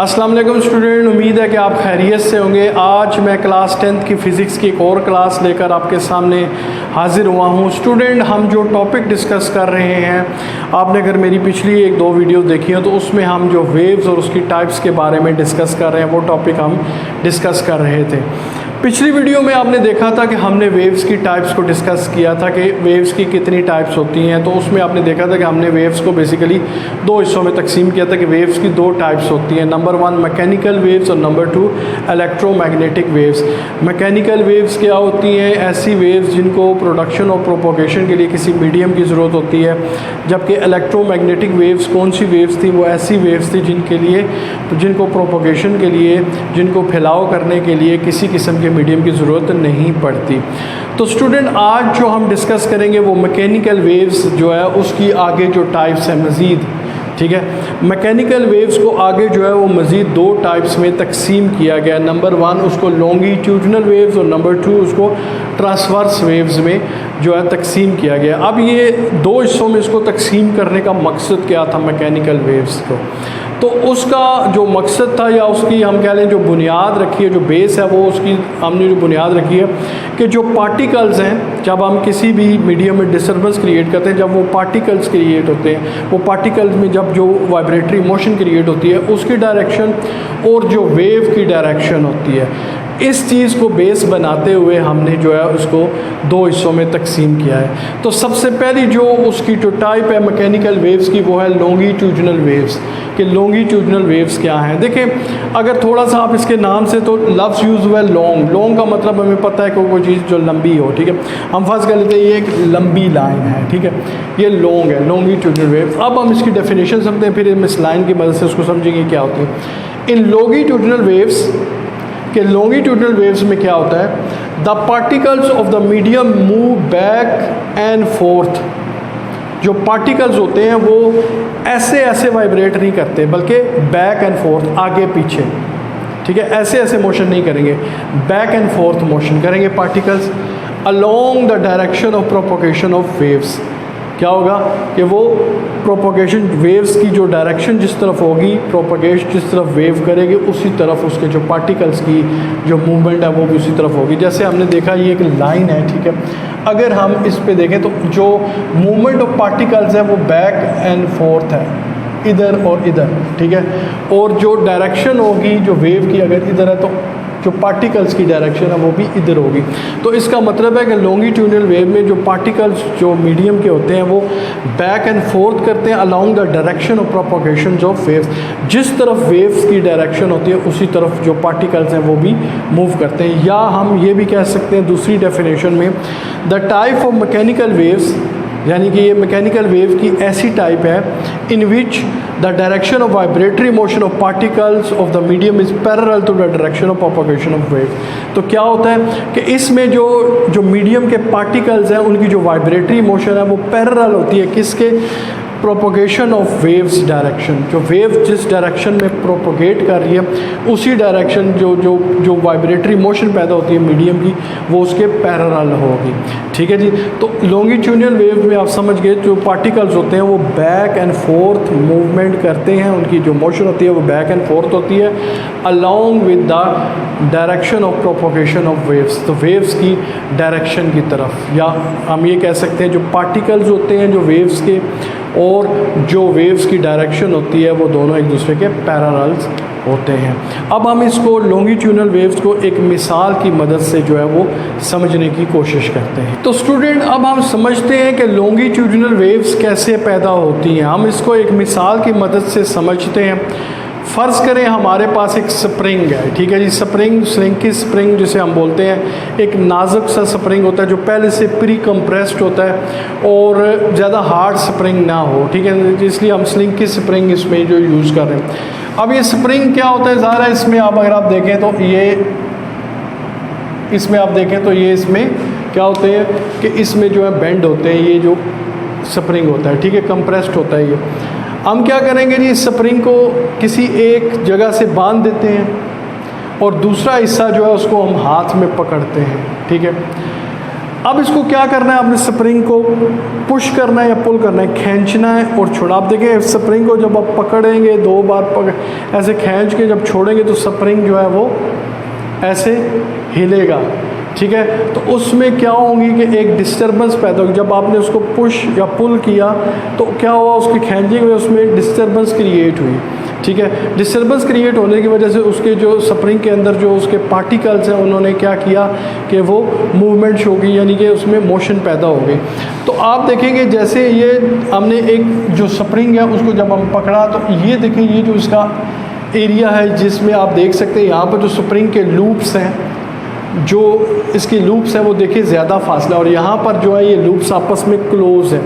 अस्सलाम वालेकुम स्टूडेंट, उम्मीद है कि आप खैरियत से होंगे। आज मैं क्लास 10th की फ़िज़िक्स की एक और क्लास लेकर आपके सामने हाज़िर हुआ हूँ। स्टूडेंट, हम जो टॉपिक डिस्कस कर रहे हैं, आपने अगर मेरी पिछली एक दो वीडियो देखी हो तो उसमें हम जो वेव्स और उसकी टाइप्स के बारे में डिस्कस कर रहे हैं, वो टॉपिक हम डिस्कस कर रहे थे। पिछली वीडियो में आपने देखा था कि हमने वेव्स की टाइप्स को डिस्कस किया था कि वेव्स की कितनी टाइप्स होती हैं। तो उसमें आपने देखा था कि हमने वेव्स को बेसिकली दो हिस्सों में तकसीम किया था कि वेव्स की दो टाइप्स होती हैं। नंबर 1 मैकेनिकल वेव्स और number 2 electromagnetic waves. Mechanical waves क्या होती हैं? ऐसी वेव्स जिनको प्रोडक्शन और प्रोपोगेशन के लिए किसी मीडियम की ज़रूरत होती है। जबकि इलेक्ट्रोमैग्नेटिक वेव्स कौन सी वेव्स थी? वो ऐसी वेव्स थी जिनको प्रोपोगेशन के लिए, जिनको फैलाव करने के लिए किसी किस्म के मीडियम की ज़रूरत नहीं पड़ती। तो स्टूडेंट, आज जो हम डिस्कस करेंगे वो मैकेनिकल वेव्स जो है उसकी आगे जो टाइप्स हैं मज़ीद, ठीक है। मैकेनिकल वेव्स को आगे जो है वो मज़ीद दो टाइप्स में तकसीम किया गया। नंबर 1 उसको लॉन्गिट्यूडनल वेव्स और नंबर 2 उसको ट्रांसवर्स वेव्स में जो है तकसीम किया गया। अब ये दो हिस्सों में इसको तकसीम करने का मकसद क्या था मैकेनिकल वेव्स को? तो उसका जो मकसद था, या उसकी हम कह लें जो बुनियाद रखी है, जो बेस है, वो उसकी हमने जो बुनियाद रखी है कि जो पार्टिकल्स हैं, जब हम किसी भी मीडियम में डिस्टर्बेंस क्रिएट करते हैं, जब वो पार्टिकल्स क्रिएट होते हैं, वो पार्टिकल्स में जब जो वाइब्रेटरी मोशन क्रिएट होती है, उसकी डायरेक्शन और जो वेव की डायरेक्शन होती है, इस चीज़ को बेस बनाते हुए हमने जो है उसको दो हिस्सों में तकसीम किया है। तो सबसे पहली जो उसकी जो टाइप है मैकेनिकल वेव्स की, वो है लॉन्गिट्यूडनल वेव्स। कि लॉन्गिट्यूडनल वेव्स क्या हैं? देखें, अगर थोड़ा सा आप इसके नाम से, तो लफ्ज़ यूज़ हुआ है लॉन्ग। लॉन्ग का मतलब हमें पता है कि कोई चीज़ जो लंबी हो, ठीक है। हम फर्ज कर लेते हैं ये एक लंबी लाइन है, ठीक है, ये लॉन्ग है, लॉन्गिट्यूडनल वेव्स। अब हम इसकी डेफिनेशन समझते हैं, फिर हम इस लाइन की मदद से उसको समझेंगे क्या होती है। इन लॉन्गिट्यूडनल वेव्स के लॉन्गिट्यूडनल वेव्स में क्या होता है? The particles of the medium move back and fourth. जो पार्टिकल्स होते हैं वो ऐसे ऐसे वाइब्रेट नहीं करते, बल्कि बैक एंड फोर्थ, आगे पीछे, ठीक है, ऐसे ऐसे मोशन नहीं करेंगे, बैक एंड फोर्थ मोशन करेंगे particles along the direction of propagation of waves. क्या होगा कि वो प्रोपोगेशन वेव्स की जो डायरेक्शन जिस तरफ होगी, प्रोपोगेशन जिस तरफ वेव करेगी, उसी तरफ उसके जो पार्टिकल्स की जो मूवमेंट है वो भी उसी तरफ होगी। जैसे हमने देखा ये एक लाइन है, ठीक है। अगर हम इस पे देखें तो जो मूवमेंट ऑफ पार्टिकल्स है वो बैक एंड फोर्थ है, इधर और इधर, ठीक है। और जो डायरेक्शन होगी जो वेव की, अगर इधर है तो जो पार्टिकल्स की डायरेक्शन है वो भी इधर होगी। तो इसका मतलब है कि लॉन्गिट्यूडनल वेव में जो पार्टिकल्स जो मीडियम के होते हैं वो बैक एंड फोर्थ करते हैं along the direction of propagation of waves. जिस तरफ वेव्स की डायरेक्शन होती है उसी तरफ जो पार्टिकल्स हैं वो भी मूव करते हैं। या हम ये भी कह सकते हैं दूसरी डेफिनेशन में, the type of mechanical waves, यानी कि ये मैकेनिकल वेव की ऐसी टाइप है in which the direction of vibratory motion of particles of the medium is parallel to the direction of propagation of wave. तो क्या होता है कि इसमें जो मीडियम के पार्टिकल्स हैं उनकी जो वाइब्रेटरी मोशन है वो पैरेलल होती है किसके? Propagation of waves direction. जो वेव जिस डायरेक्शन में प्रोपोगेट कर रही है उसी डायरेक्शन जो वाइब्रेटरी मोशन पैदा होती है मीडियम की, वो उसके पैरेलल होगी, ठीक है जी। तो लॉन्गिट्यूडनल वेव में आप समझ गए, जो पार्टिकल्स होते हैं वो बैक एंड फोर्थ मूवमेंट करते हैं, उनकी जो मोशन होती है वो बैक एंड फोर्थ होती है along with the direction of propagation of waves. तो वेव्स की डायरेक्शन की तरफ, या हम ये कह सकते हैं जो पार्टिकल्स होते हैं जो वेव्स के, और जो वेव्स की डायरेक्शन होती है वो दोनों एक दूसरे के पैरेलल्स होते हैं। अब हम इसको लॉन्गिट्यूडनल वेव्स को एक मिसाल की मदद से जो है वो समझने की कोशिश करते हैं। तो स्टूडेंट, अब हम समझते हैं कि लॉन्गिट्यूडनल वेव्स कैसे पैदा होती हैं। हम इसको एक मिसाल की मदद से समझते हैं। फ़र्ज़ करें हमारे पास एक स्प्रिंग है, ठीक है जी। स्प्रिंग जिसे हम बोलते हैं, एक नाजुक सा स्प्रिंग होता है जो पहले से प्री कंप्रेस्ड होता है और ज़्यादा हार्ड स्प्रिंग ना हो, ठीक है, इसलिए हम स्लिंग की स्प्रिंग इसमें जो यूज़ कर रहे हैं। अब ये स्प्रिंग क्या होता है? ज़ाहिर है इसमें अगर आप देखें तो ये इसमें क्या होते हैं कि इसमें जो है बेंड होते हैं, ये जो स्प्रिंग होता है, ठीक है, कंप्रेस्ड होता है ये। हम क्या करेंगे जी, स्प्रिंग को किसी एक जगह से बांध देते हैं और दूसरा हिस्सा जो है उसको हम हाथ में पकड़ते हैं, ठीक है। अब इसको क्या करना है, आपने स्प्रिंग को पुश करना है या पुल करना है, खींचना है और छोड़ा। आप देखें स्प्रिंग को जब आप पकड़ेंगे, 2 बार ऐसे खींच के जब छोड़ेंगे तो स्प्रिंग जो है वो ऐसे हिलेगा, ठीक है। तो उसमें क्या होगी कि एक डिस्टर्बेंस पैदा होगी। जब आपने उसको पुश या पुल किया तो क्या हुआ, उसके खींचने में उसमें डिस्टर्बेंस क्रिएट हुई, ठीक है। डिस्टर्बेंस क्रिएट होने की वजह से उसके जो स्प्रिंग के अंदर जो उसके पार्टिकल्स हैं उन्होंने क्या किया कि वो मूवमेंट शो की, यानी कि उसमें मोशन पैदा हो गई। तो आप देखेंगे जैसे ये हमने एक जो स्प्रिंग है उसको जब हम पकड़ा तो ये देखें, ये जो इसका एरिया है जिसमें आप देख सकते हैं यहाँ पर जो स्प्रिंग के लूप्स हैं, जो इसके लूप्स हैं वो देखिए ज़्यादा फासला, और यहाँ पर जो है ये लूप्स आपस में क्लोज है,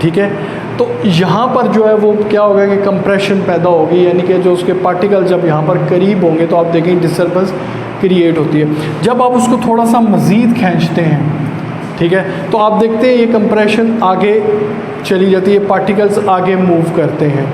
ठीक है। तो यहाँ पर जो है वो क्या होगा कि कंप्रेशन पैदा होगी, यानी कि जो उसके पार्टिकल जब यहाँ पर करीब होंगे तो आप देखेंगे डिस्टर्बेंस क्रिएट होती है। जब आप उसको थोड़ा सा मज़ीद खींचते हैं, ठीक है, तो आप देखते हैं ये कंप्रेशन आगे चली जाती है, पार्टिकल्स आगे मूव करते हैं,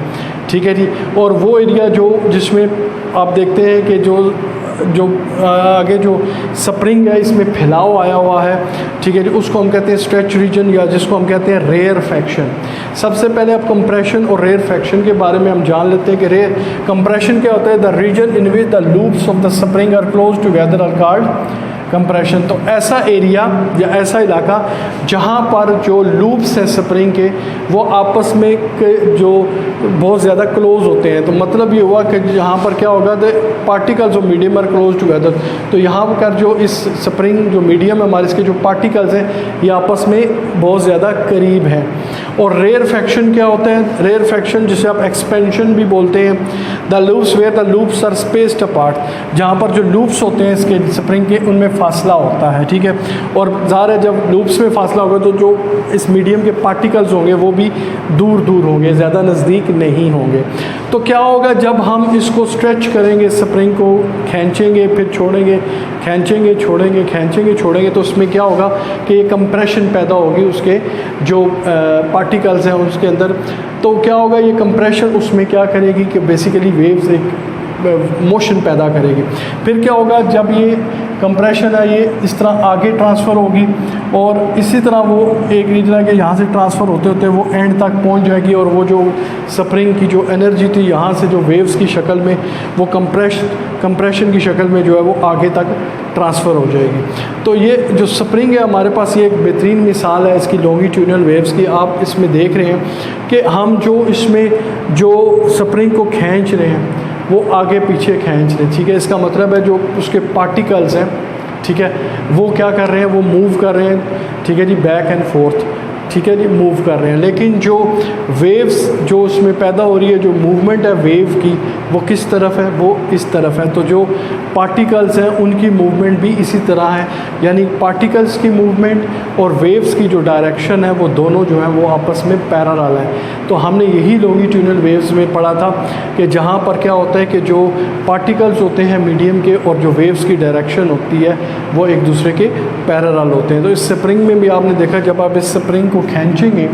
ठीक है जी। और वो एरिया जो जिसमें आप देखते हैं कि जो आगे जो स्प्रिंग है इसमें फैलाव आया हुआ है, ठीक है जी, उसको हम कहते हैं स्ट्रेच रीजन, या जिसको हम कहते हैं रेयरफेक्शन। सबसे पहले आप कंप्रेशन और रेयरफेक्शन के बारे में हम जान लेते हैं कि रेयर कंप्रेशन क्या होता है। The region in which the loops of the spring are close together are called compression. तो ऐसा एरिया या ऐसा इलाका जहाँ पर जो लूप्स हैं स्प्रिंग के वो आपस में जो बहुत ज़्यादा क्लोज होते हैं, तो मतलब ये हुआ कि यहाँ पर क्या होगा, the particles of medium are close together. तो यहाँ पर जो इस स्प्रिंग जो मीडियम है हमारे, इसके जो पार्टिकल्स हैं ये आपस में बहुत ज़्यादा करीब हैं। और रेयरफेक्शन क्या होता है, रेयरफेक्शन जिसे आप एक्सपेंशन भी बोलते हैं, the loops where the loops are spaced apart, जहाँ पर जो लूप्स होते हैं इसके स्प्रिंग के उनमें फासला होता है, ठीक है। और ज़ाहिर है जब लूप्स में फासला होगा तो जो इस मीडियम के पार्टिकल्स होंगे वो भी दूर दूर होंगे, ज़्यादा नज़दीक नहीं होंगे। तो क्या होगा, जब हम इसको स्ट्रेच करेंगे, स्प्रिंग को खींचेंगे फिर छोड़ेंगे, खींचेंगे छोड़ेंगे, खींचेंगे छोड़ेंगे, तो उसमें क्या होगा कि ये कंप्रेशन पैदा होगी उसके जो पार्टिकल्स हैं उसके अंदर। तो क्या होगा, ये कंप्रेशन उसमें क्या करेगी कि बेसिकली वेव्स एक मोशन पैदा करेगी। फिर क्या होगा, जब ये कंप्रेशन है ये इस तरह आगे ट्रांसफ़र होगी और इसी तरह वो एक रीजन के यहाँ से ट्रांसफ़र होते होते वो एंड तक पहुँच जाएगी, और वो जो स्प्रिंग की जो एनर्जी थी यहाँ से जो वेव्स की शक्ल में वो कंप्रेशन की शक्ल में जो है वो आगे तक ट्रांसफ़र हो जाएगी। तो ये जो स्प्रिंग है हमारे पास, ये एक बेहतरीन मिसाल है इसकी लॉन्गिट्यूडनल वेव्स की। आप इसमें देख रहे हैं कि हम जो इसमें जो स्प्रिंग को खींच रहे हैं वो आगे पीछे खींच रहे हैं, ठीक है। इसका मतलब है जो उसके पार्टिकल्स हैं, ठीक है, वो क्या कर रहे हैं, वो मूव कर रहे हैं, ठीक है जी, बैक एंड फोर्थ, ठीक है जी, मूव कर रहे हैं। लेकिन जो वेव्स जो उसमें पैदा हो रही है, जो मूवमेंट है वेव की, वो किस तरफ है, वो इस तरफ है। तो जो पार्टिकल्स हैं उनकी मूवमेंट भी इसी तरह है, यानी पार्टिकल्स की मूवमेंट और वेव्स की जो डायरेक्शन है वो दोनों जो है वो आपस में पैरेलल है। तो हमने यही लॉन्गिट्यूडनल वेव्स में पढ़ा था कि जहाँ पर क्या होता है कि जो पार्टिकल्स होते हैं मीडियम के और जो वेव्स की डायरेक्शन होती है वो एक दूसरे के पैरेलल होते हैं। तो इस स्प्रिंग में भी आपने देखा, जब आप इस स्प्रिंग को खींचेंगे,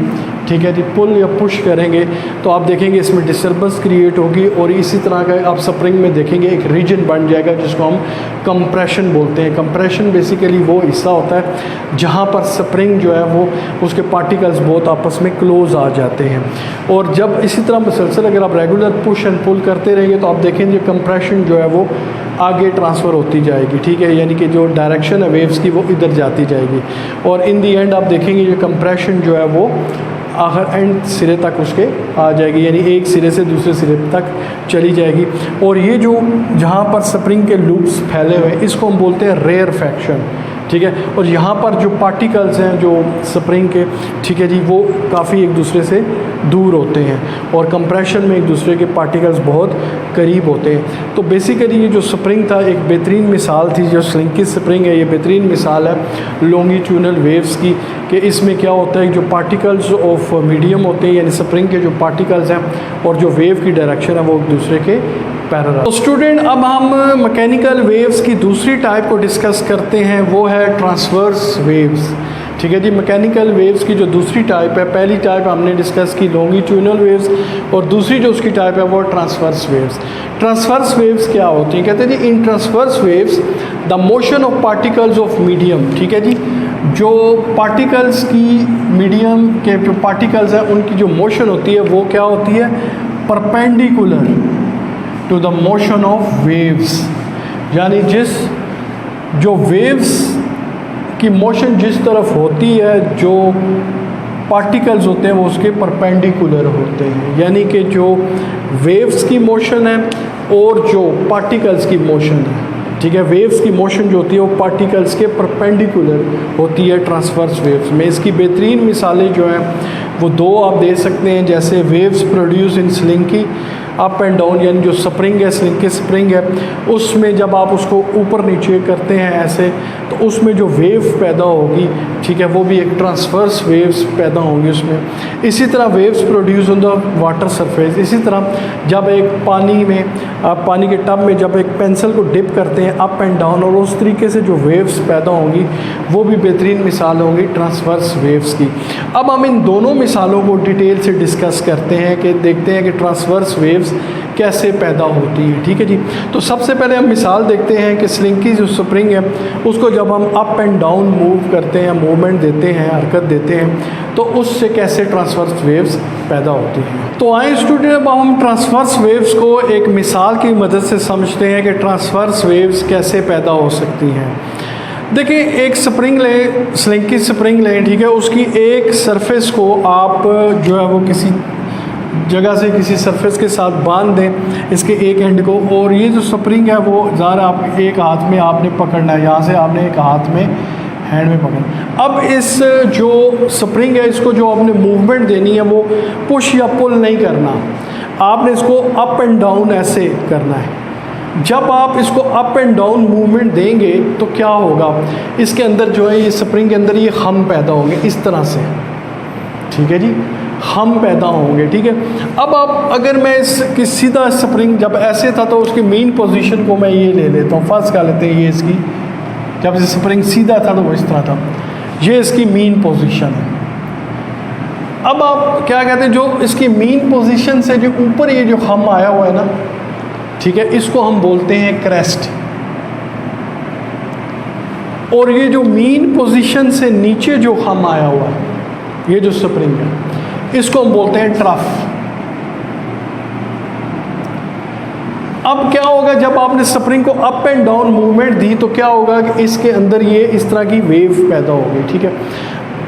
ठीक है जी, पुल या पुश करेंगे, तो आप देखेंगे इसमें डिस्टर्बेंस क्रिएट होगी, और इसी तरह का आप स्प्रिंग में देखेंगे एक रीजन बन जाएगा जिसको हम कंप्रेशन बोलते हैं। कंप्रेशन बेसिकली वो हिस्सा होता है जहाँ पर स्प्रिंग जो है वो उसके पार्टिकल्स बहुत आपस में क्लोज आ जाते हैं। और जब इसी तरह मुसलसल अगर आप रेगुलर पुश एंड पुल करते रहेंगे तो आप देखेंगे कंप्रेशन जो है वो आगे ट्रांसफ़र होती जाएगी, ठीक है, यानी कि जो डायरेक्शन है वेव्स की वो इधर जाती जाएगी, और इन दी एंड आप देखेंगे ये कंप्रेशन जो है वो आखिर एंड सिरे तक उसके आ जाएगी, यानी एक सिरे से दूसरे सिरे तक चली जाएगी। और ये जो जहाँ पर स्प्रिंग के लूप्स फैले हुए हैं इसको हम बोलते हैं रेयरफेक्शन, ठीक है। और यहाँ पर जो पार्टिकल्स हैं जो स्प्रिंग के, ठीक है जी, वो काफ़ी एक दूसरे से दूर होते हैं, और कंप्रेशन में एक दूसरे के पार्टिकल्स बहुत करीब होते हैं। तो बेसिकली ये जो स्प्रिंग था एक बेहतरीन मिसाल थी, जो स्लिंकी स्प्रिंग है ये बेहतरीन मिसाल है लॉन्गिट्यूडनल वेव्स की, कि इसमें क्या होता है जो पार्टिकल्स ऑफ मीडियम होते हैं, यानी स्प्रिंग के जो पार्टिकल्स हैं और जो वेव की डायरेक्शन है वो एक दूसरे के पैरेलल। तो स्टूडेंट अब हम मैकेनिकल वेव्स की दूसरी टाइप को डिस्कस करते हैं, वो है ट्रांसवर्स वेव्स, ठीक है जी। मैकेनिकल वेव्स की जो दूसरी टाइप है, पहली टाइप हमने डिस्कस की लॉन्गिट्यूडनल वेव्स, और दूसरी जो उसकी टाइप है वो ट्रांसवर्स वेव्स। ट्रांसवर्स वेव्स क्या होती हैं, कहते हैं जी in transverse waves the motion of particles of medium, ठीक है जी, जो पार्टिकल्स की मीडियम के जो पार्टिकल्स हैं उनकी जो मोशन होती है वो क्या होती है, perpendicular to the motion of waves, यानी जो वेव्स की मोशन जिस तरफ होती है जो पार्टिकल्स होते हैं वो उसके परपेंडिकुलर होते हैं, यानी कि जो वेव्स की मोशन है और जो पार्टिकल्स की मोशन है, ठीक है, वेव्स की मोशन जो होती है वो पार्टिकल्स के परपेंडिकुलर होती है ट्रांसवर्स वेव्स में। इसकी बेहतरीन मिसालें जो हैं वो दो आप दे सकते हैं, जैसे waves produce in slinky up and down, यानी जो स्प्रिंग है, स्लिंकी स्प्रिंग है, उसमें जब आप उसको ऊपर नीचे करते हैं ऐसे, तो उसमें जो वेव पैदा होगी, ठीक है, वो भी एक ट्रांसवर्स वेव्स पैदा होंगी उसमें। इसी तरह waves produce on the water surface. इसी तरह जब एक पानी में आप पानी के टब में जब एक पेंसिल को डिप करते हैं अप एंड डाउन, और उस तरीके से जो वेव्स पैदा होंगी वो भी बेहतरीन मिसाल होंगी ट्रांसवर्स वेव्स की। अब हम इन दोनों मिसालों को डिटेल से डिस्कस करते हैं कि देखते हैं कि ट्रांसवर्स वेव्स कैसे पैदा होती है। ठीक है जी, तो सबसे पहले हम मिसाल देखते हैं कि स्लिंकी जो स्प्रिंग है उसको जब हम अप एंड डाउन मूव करते हैं, मूवमेंट देते हैं, हरकत देते हैं, तो उससे कैसे ट्रांसवर्स वेव्स पैदा होती हैं। तो आए स्टूडेंट, अब हम ट्रांसवर्स वेव्स को एक मिसाल की मदद से समझते हैं कि ट्रांसवर्स वेव्स कैसे पैदा हो सकती हैं। देखिए, एक स्प्रिंग लें, स्लिंकी स्प्रिंग लें, ठीक है, उसकी एक सरफेस को आप जो है वो किसी जगह से किसी सरफेस के साथ बांध दें, इसके एक एंड को, और ये जो स्प्रिंग है वो ज़रा आप एक हाथ में आपने पकड़ना है, यहाँ से आपने एक हाथ में हैंड में पकड़ना। अब इस जो स्प्रिंग है इसको जो आपने मूवमेंट देनी है वो पुश या पुल नहीं करना, आपने इसको अप एंड डाउन ऐसे करना है। जब आप इसको अप एंड डाउन मूवमेंट देंगे तो क्या होगा, इसके अंदर जो है ये स्प्रिंग के अंदर ये हम पैदा होंगे इस तरह से, ठीक है जी, हम पैदा होंगे। ठीक है, अब आप अगर मैं इसकी सीधा स्प्रिंग जब ऐसे था तो उसकी मेन पोजीशन को मैं ये ले लेता हूँ, फर्स्ट कर लेते हैं, ये इसकी जब स्प्रिंग सीधा था तो वो इस तरह था, ये इसकी मेन पोजीशन है। अब आप क्या कहते हैं, जो इसकी मेन पोजीशन से जो ऊपर ये जो हम आया हुआ है ना, ठीक है, इसको हम बोलते हैं क्रेस्ट, और ये जो मेन पोजीशन से नीचे जो हम आया हुआ है, ये जो स्प्रिंग है, इसको हम बोलते हैं ट्रफ। अब क्या होगा, जब आपने स्प्रिंग को अप एंड डाउन मूवमेंट दी तो क्या होगा कि इसके अंदर ये इस तरह की वेव पैदा होगी। ठीक है,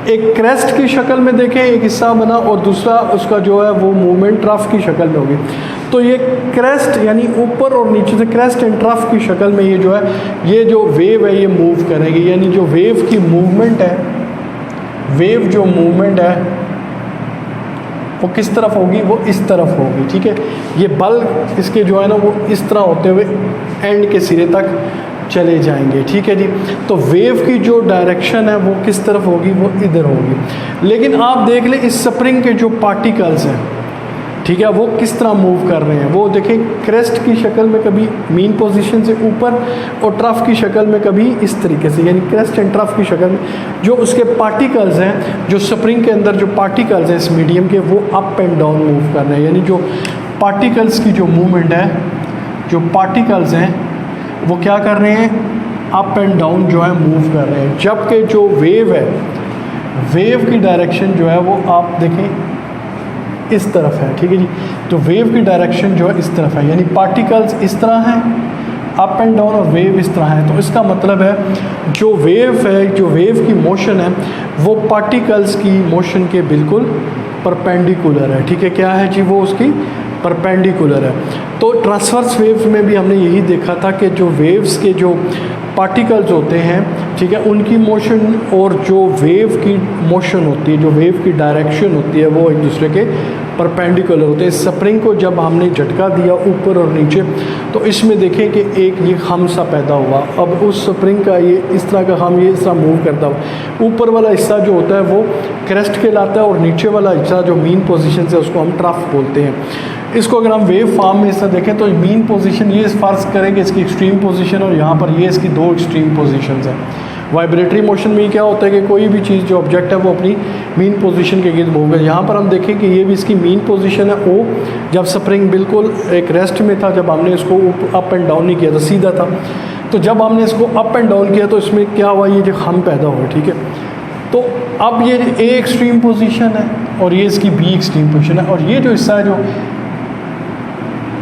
एक क्रेस्ट की शक्ल में देखें एक हिस्सा बना, और दूसरा उसका जो है वो मूवमेंट ट्रफ की शक्ल में होगी। तो ये क्रेस्ट यानी ऊपर और नीचे से क्रेस्ट एंड ट्रफ की शक्ल में ये जो है, ये जो वेव है ये मूव करेगी, यानी जो वेव की मूवमेंट है, वेव जो मूवमेंट है वो किस तरफ होगी, वो इस तरफ होगी। ठीक है, ये बल इसके जो है ना वो इस तरह होते हुए एंड के सिरे तक चले जाएंगे। ठीक है जी, तो वेव की जो डायरेक्शन है वो किस तरफ होगी, वो इधर होगी। लेकिन आप देख लें इस स्प्रिंग के जो पार्टिकल्स हैं, ठीक है, वो किस तरह मूव कर रहे हैं, वो देखें क्रेस्ट की शक्ल में कभी मेन पोजीशन से ऊपर, और ट्रफ की शक्ल में कभी इस तरीके से, यानी क्रेस्ट एंड ट्रफ की शक्ल में जो उसके पार्टिकल्स हैं, जो स्प्रिंग के अंदर जो पार्टिकल्स हैं इस मीडियम के, वो अप एंड डाउन मूव कर रहे हैं। यानी जो पार्टिकल्स की जो मूवमेंट है, जो पार्टिकल्स हैं वो क्या कर रहे हैं, अप एंड डाउन जो है मूव कर रहे हैं। जबकि जो वेव है, वेव की डायरेक्शन जो है वो आप देखें इस तरफ है। ठीक है जी, तो वेव की डायरेक्शन जो है इस तरफ है, यानी पार्टिकल्स इस तरह हैं अप एंड डाउन, और वेव इस तरह है। तो इसका मतलब है जो वेव है, जो वेव की मोशन है वो पार्टिकल्स की मोशन के बिल्कुल परपेंडिकुलर है। ठीक है, क्या है जी, वो उसकी परपेंडिकुलर है। तो ट्रांसवर्स वेव्स में भी हमने यही देखा था कि जो वेव्स के जो पार्टिकल्स होते हैं, ठीक है, उनकी मोशन और जो वेव की मोशन होती है, जो वेव की डायरेक्शन होती है, वो एक दूसरे के परपेंडिकुलर होते हैं। स्प्रिंग को जब हमने झटका दिया ऊपर और नीचे, तो इसमें देखें कि एक ये हम सा पैदा हुआ। अब उस स्प्रिंग का ये इस तरह का हम ये इस तरह मूव करता हुआ, ऊपर वाला हिस्सा जो होता है वो क्रेस्ट कहलाता है, और नीचे वाला हिस्सा जो मीन पोजीशन से उसको हम ट्रफ बोलते हैं। इसको अगर हम वेव फॉर्म में इस तरह देखें तो मीन पोजीशन ये फर्ज करेंगे इसकी एक्सट्रीम पोजीशन, और यहाँ पर ये इसकी दो एक्सट्रीम पोजीशंस हैं। वाइब्रेटरी मोशन में क्या होता है कि कोई भी चीज़ जो ऑब्जेक्ट है वो अपनी मीन पोजीशन के गिर्द मूव है। यहाँ पर हम देखें कि ये भी इसकी मीन पोजीशन है ओ, जब स्प्रिंग बिल्कुल एक रेस्ट में था, जब हमने इसको अप एंड डाउन नहीं किया था, सीधा था, तो जब हमने इसको अप एंड डाउन किया तो इसमें क्या हुआ, ये जो हम पैदा हुए। ठीक है, तो अब ये ए एक्सट्रीम पोजीशन है और ये इसकी बी एक्सट्रीम पोजीशन है, और ये जो हिस्सा है जो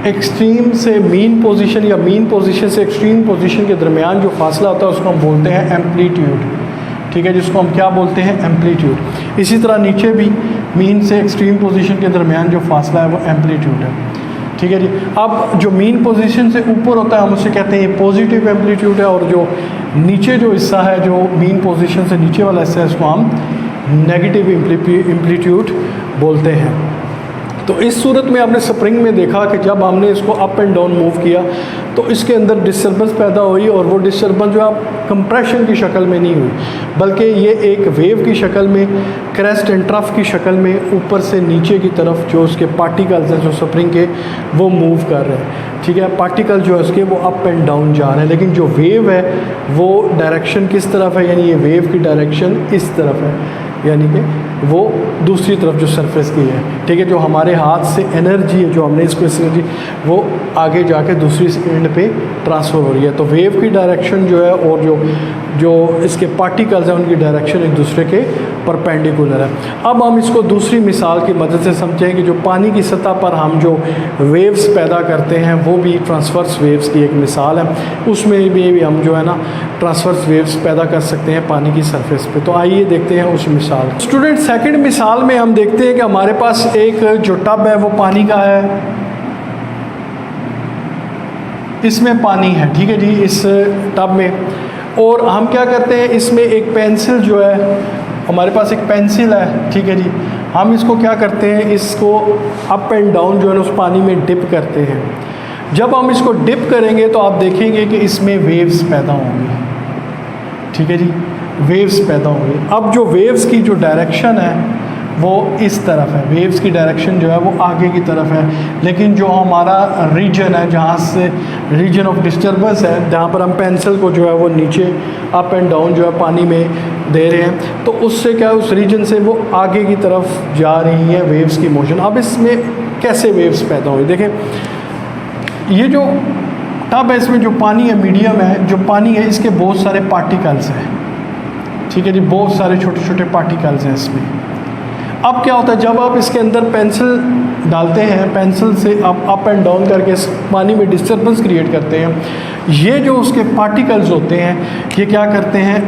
एक्सट्रीम से मीन पोजीशन या मीन पोजीशन से एक्सट्रीम पोजीशन के दरमियान जो फासला होता है उसको हम बोलते हैं एम्पलीट्यूड, ठीक है, जिसको हम क्या बोलते हैं, एम्पलीट्यूड। इसी तरह नीचे भी मीन से एक्सट्रीम पोजीशन के दरमियान जो फासला है वो एम्पलीट्यूड है, ठीक है जी। अब जो मीन पोजीशन से ऊपर होता है हम उसे कहते हैं पॉजिटिव एम्पलीट्यूड है, और जो नीचे जो हिस्सा है जो मीन पोजीशन से नीचे वाला हिस्सा है उसको हम नेगेटिव एम्पलीट्यूड बोलते हैं। तो इस सूरत में आपने स्प्रिंग में देखा कि जब हमने इसको अप एंड डाउन मूव किया तो इसके अंदर डिस्टर्बेंस पैदा हुई, और वो डिस्टर्बेंस जो आप कंप्रेशन की शक्ल में नहीं हुई बल्कि ये एक वेव की शक्ल में, क्रेस्ट एंड ट्रफ की शक्ल में ऊपर से नीचे की तरफ जो उसके पार्टिकल्स हैं जो स्प्रिंग के वो मूव कर रहे हैं, ठीक है। पार्टिकल जो है उसके वो अप एंड डाउन जा रहे हैं, लेकिन जो वेव है वो डायरेक्शन किस तरफ है, यानी ये वेव की डायरेक्शन इस तरफ है, यानी कि वो दूसरी तरफ जो सरफेस की है, ठीक है। जो हमारे हाथ से एनर्जी है जो हमने इसको एनर्जी वो आगे जाके दूसरी एंड पे ट्रांसफ़र हो रही है। तो वेव की डायरेक्शन जो है और जो इसके पार्टिकल्स हैं उनकी डायरेक्शन एक दूसरे के परपेंडिकुलर है। अब हम इसको दूसरी मिसाल की मदद से समझें कि जो पानी की सतह पर हम जो वेव्स पैदा करते हैं वो भी ट्रांसवर्स वेव्स की एक मिसाल है, उसमें भी हम जो है ना ट्रांसवर्स वेव्स पैदा कर सकते हैं पानी की सरफेस पे। तो आइए देखते हैं उस मिसाल। स्टूडेंट, सेकंड मिसाल में हम देखते हैं कि हमारे पास एक जो टब है वो पानी का है, इसमें पानी है, ठीक है जी, इस टब में। और हम क्या करते हैं, इसमें एक पेंसिल जो है, हमारे पास एक पेंसिल है, ठीक है जी, हम इसको क्या करते हैं, इसको अप एंड डाउन जो है ना उस पानी में डिप करते हैं। जब हम इसको डिप करेंगे तो आप देखेंगे कि इसमें वेव्स पैदा होंगी, ठीक है जी, वेव्स पैदा होंगी। अब जो वेव्स की जो डायरेक्शन है वो इस तरफ है, वेव्स की डायरेक्शन जो है वो आगे की तरफ है, लेकिन जो हमारा रीजन है जहाँ से रीजन ऑफ डिस्टर्बेंस है, जहाँ पर हम पेंसिल को जो है वो नीचे अप एंड डाउन जो है पानी में दे रहे हैं, तो उससे क्या है, उस रीजन से वो आगे की तरफ जा रही है वेव्स की मोशन। अब इसमें कैसे वेव्स पैदा हुई, देखें, ये जो टब है इसमें जो पानी है, मीडियम है, जो पानी है इसके बहुत सारे पार्टिकल्स हैं, ठीक है जी, बहुत सारे छोटे छोटे पार्टिकल्स हैं इसमें। अब क्या होता है, जब आप इसके अंदर पेंसिल डालते हैं, पेंसिल से आप अप एंड डाउन करके इस पानी में डिस्टर्बेंस क्रिएट करते हैं, ये जो उसके पार्टिकल्स होते हैं ये क्या करते हैं,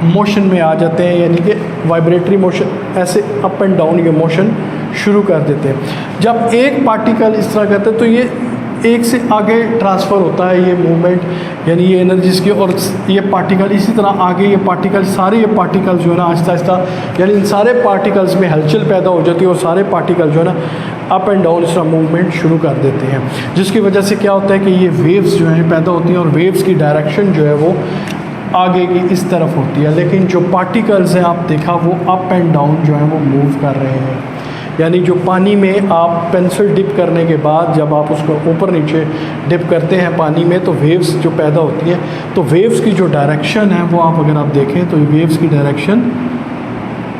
मोशन में आ जाते हैं, यानी कि वाइब्रेटरी मोशन, ऐसे अप एंड डाउन ये मोशन शुरू कर देते हैं। जब एक पार्टिकल इस तरह करते हैं तो ये एक से आगे ट्रांसफ़र होता है, ये मूवमेंट यानी ये एनर्जीज की, और ये पार्टिकल इसी तरह आगे, ये पार्टिकल सारे ये पार्टिकल्स जो है ना आहिस्ता आहिस्ता, यानी इन सारे पार्टिकल्स में हलचल पैदा हो जाती है और सारे पार्टिकल जो है ना अप एंड डाउन इस तरह मूवमेंट शुरू कर देते हैं, जिसकी वजह से क्या होता है कि ये वेव्स जो हैं पैदा होती हैं, और वेव्स की डायरेक्शन जो है वो आगे की इस तरफ होती है, लेकिन जो पार्टिकल्स हैं आप देखा वो अप एंड डाउन जो है वो मूव कर रहे हैं। यानी जो पानी में आप पेंसिल डिप करने के बाद जब आप उसको ऊपर नीचे डिप करते हैं पानी में तो वेव्स जो पैदा होती हैं, तो वेव्स की जो डायरेक्शन है वो आप अगर आप देखें तो वेव्स की डायरेक्शन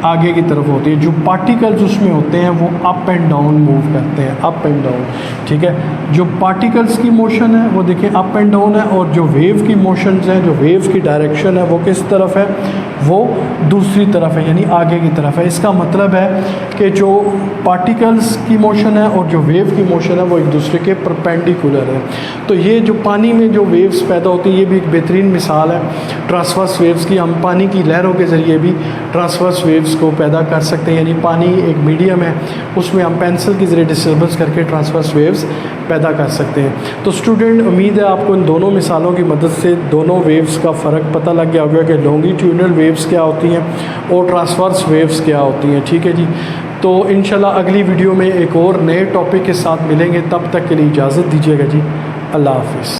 आगे की तरफ होती है। जो पार्टिकल्स उसमें होते हैं वो अप एंड डाउन मूव करते हैं, अप एंड डाउन, ठीक है। जो पार्टिकल्स की मोशन है वो देखिए अप एंड डाउन है, और जो वेव की मोशंस हैं, जो वेव्स की डायरेक्शन है वो किस तरफ है, वो दूसरी तरफ है, यानी आगे की तरफ है। इसका मतलब है कि जो पार्टिकल्स की मोशन है और जो वेव की मोशन है वो एक दूसरे के परपेंडिकुलर है। तो ये जो पानी में जो वेव्स पैदा होती हैं ये भी एक बेहतरीन मिसाल है ट्रांसवर्स वेव्स की। हम पानी की लहरों के ज़रिए भी ट्रांसवर्स वेव्स को पैदा कर सकते हैं, यानी पानी एक मीडियम है उसमें हम पेंसिल के ज़रिए डिस्टर्बेंस करके ट्रांसवर्स वेव्स पैदा कर सकते हैं। तो स्टूडेंट, उम्मीद है आपको इन दोनों मिसालों की मदद से दोनों वेव्स का फ़र्क पता लग गया होगा कि लॉन्गिट्यूडनल वेव्स क्या होती हैं और ट्रांसवर्स वेव्स क्या होती हैं, ठीक है जी। तो इंशाल्लाह अगली वीडियो में एक और नए टॉपिक के साथ मिलेंगे, तब तक के लिए इजाज़त दीजिएगा जी। अल्लाह हाफिज़।